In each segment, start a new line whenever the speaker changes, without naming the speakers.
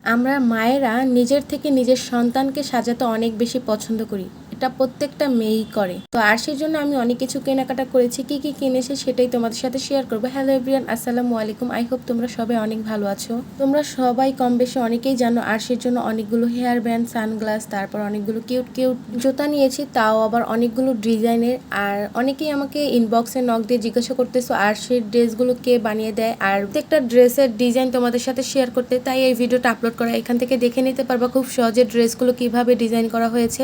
আমরা মায়েরা নিজের থেকে নিজের সন্তানকে সাজাতে অনেক বেশি পছন্দ করি। এটা প্রত্যেকটা মেয়েই করে। তো আরশির জন্য আমি অনেক কিছু কেনাকাটা করেছি। কি কি কিনেছি সেটাই তোমাদের সাথে শেয়ার করবো। হ্যালো এভরিওয়ান, আসসালামু আলাইকুম। আই হোপ তোমরা সবাই অনেক ভালো আছো। তোমরা সবাই কম বেশি অনেকেই জানো আরশির জন্য অনেকগুলো হেয়ার ব্যান্ড, সানগ্লাস, তারপর অনেকগুলো কিউট কিউট জুতা নিয়েছি, তাও আবার অনেকগুলো ডিজাইনের। আর অনেকেই আমাকে ইনবক্সে নক দিয়ে জিজ্ঞাসা করতেছো আরশির ড্রেসগুলো কে বানিয়ে দেয়, আর প্রত্যেকটা ড্রেসের ডিজাইন তোমাদের সাথে শেয়ার করতে, তাই এই ভিডিওটা আপলোড করা। এখান থেকে দেখে নিতে পারবা খুব সহজে ড্রেসগুলো কিভাবে ডিজাইন করা হয়েছে।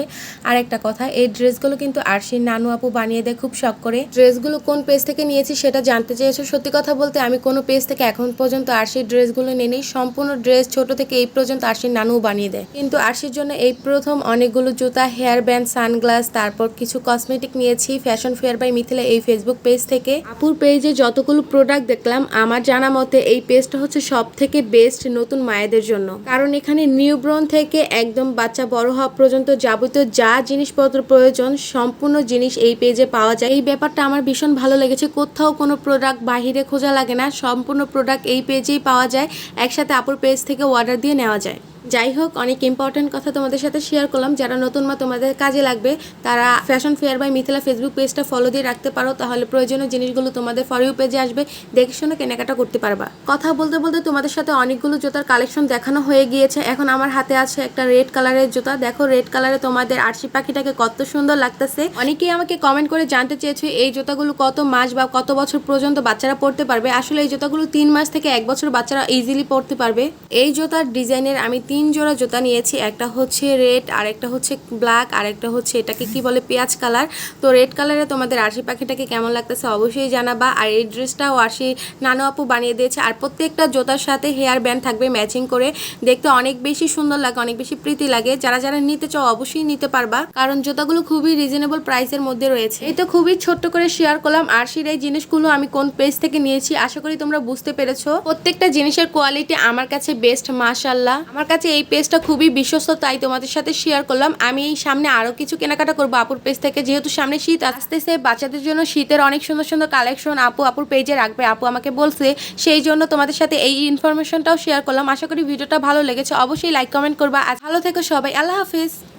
আর একটা কথা, এই ড্রেসগুলো কিন্তু আরশির নানু আপু বানিয়ে দেয় খুব শখ করে। ড্রেসগুলো কোন পেজ থেকে নিয়েছি সেটা জানতে চেয়েছো। সত্যি কথা বলতে আমি কোনো পেজ থেকে এখন পর্যন্ত আরশির ড্রেসগুলো নেই। সম্পূর্ণ ড্রেস ছোট থেকে এই পর্যন্ত আরশির নানুও বানিয়ে দেয়, কিন্তু আরশির জন্য এই প্রথম অনেকগুলো জুতা, হেয়ার ব্যান্ড, সানগ্লাস, তারপর কিছু কসমেটিক নিয়েছি ফ্যাশন ফেয়ার বাই মিথিলা এই ফেসবুক পেজ থেকে। আপুর পেজে যতগুলো প্রোডাক্ট দেখলাম, আমার জানা মতে এই পেজটা হচ্ছে সব থেকে বেস্ট নতুন মায়েদের জন্য, কারণ এখানে নিউবর্ন থেকে একদম বাচ্চা বড় হওয়া পর্যন্ত যাবতীয় যা জিনিসপত্র প্রয়োজন সম্পূর্ণ জিনিস এই পেজে পাওয়া যায়। এই ব্যাপারটা আমার ভীষণ ভালো লেগেছে। কোথাও কোনো প্রোডাক্ট বাহিরে খোঁজা লাগে না, সম্পূর্ণ প্রোডাক্ট এই পেজেই পাওয়া যায়। একসাথে আপুর পেজ থেকে অর্ডার দিয়ে নেওয়া যায়। যাই হোক, অনেক ইম্পর্টেন্ট কথা তোমাদের সাথে শেয়ার করলাম। যারা নতুন মা তোমাদের কাজে লাগবে তারা fashion fair by Mithila Facebook পেজটা ফলো দিয়ে রাখতে পারো, তাহলে প্রয়োজনীয় জিনিসগুলো তোমাদের ফর ইউ পেজে আসবে, দেখে শুনে কেনাকাটা করতে পারবা। কথা বলতে বলতে তোমাদের সাথে অনেকগুলো জুতার কালেকশন দেখানো হয়ে গিয়েছে। এখন আমার হাতে আছে একটা রেড কালারের জুতা। দেখো রেড কালারে তোমাদের আরশি পাখিটাকে কত সুন্দর লাগতেছে। অনেকেই আমাকে কমেন্ট করে জানতে চেয়েছে এই জুতাগুলো কত মাস বা কত বছর পর্যন্ত বাচ্চারা পড়তে পারবে। আসলে এই জুতাগুলো 3 মাস থেকে 1 বছর বাচ্চারা ইজিলি পড়তে পারবে। এই জুতার ডিজাইনের আমি 3 জোড়া জুতা নিয়েছি। একটা হচ্ছে রেড, আরেকটা হচ্ছে ব্ল্যাক, আরেকটা হচ্ছে এটাকে কি বলে পেঁয়াজ কালার। তো রেড কালারে তোমাদের আরশি পাখিটাকে কেমন লাগতেছে অবশ্যই জানাবা। আর এই ড্রেসটাও আরশি নানু আপু বানিয়ে দিয়েছে। আর প্রত্যেকটা জুতার সাথে হেয়ার ব্যান্ড থাকবে ম্যাচিং করে, দেখতে অনেক বেশি সুন্দর লাগে, অনেক বেশি প্রীতি লাগে। যারা যারা নিতে চাও অবশ্যই নিতে পারবা, কারণ জুতাগুলো খুবই রিজনেবল প্রাইসের মধ্যে রয়েছে। এই তো খুবই ছোট্ট করে শেয়ার করলাম আরশির এই জিনিসগুলো আমি কোন পেজ থেকে নিয়েছি। আশা করি তোমরা বুঝতে পেরেছো। প্রত্যেকটা জিনিসের কোয়ালিটি আমার কাছে বেস্ট, মাশাআল্লাহ। আমার কাছে এই পেজটা খুবই বিশ্বস্ত, তাই তোমাদের সাথে শেয়ার করলাম। আমি এই সামনে আরো কিছু কেনাকাটা করবো আপুর পেজ থেকে, যেহেতু সামনে শীত আসতেছে। বাচ্চাদের জন্য শীতের অনেক সুন্দর সুন্দর কালেকশন আপুর পেজে রাখবে, আপু আমাকে বলছে। সেই জন্য তোমাদের সাথে এই ইনফরমেশনটাও শেয়ার করলাম। আশা করি ভিডিওটা ভালো লেগেছে। অবশ্যই লাইক কমেন্ট করবা। আর ভালো থেকো সবাই। আল্লাহ হাফিজ।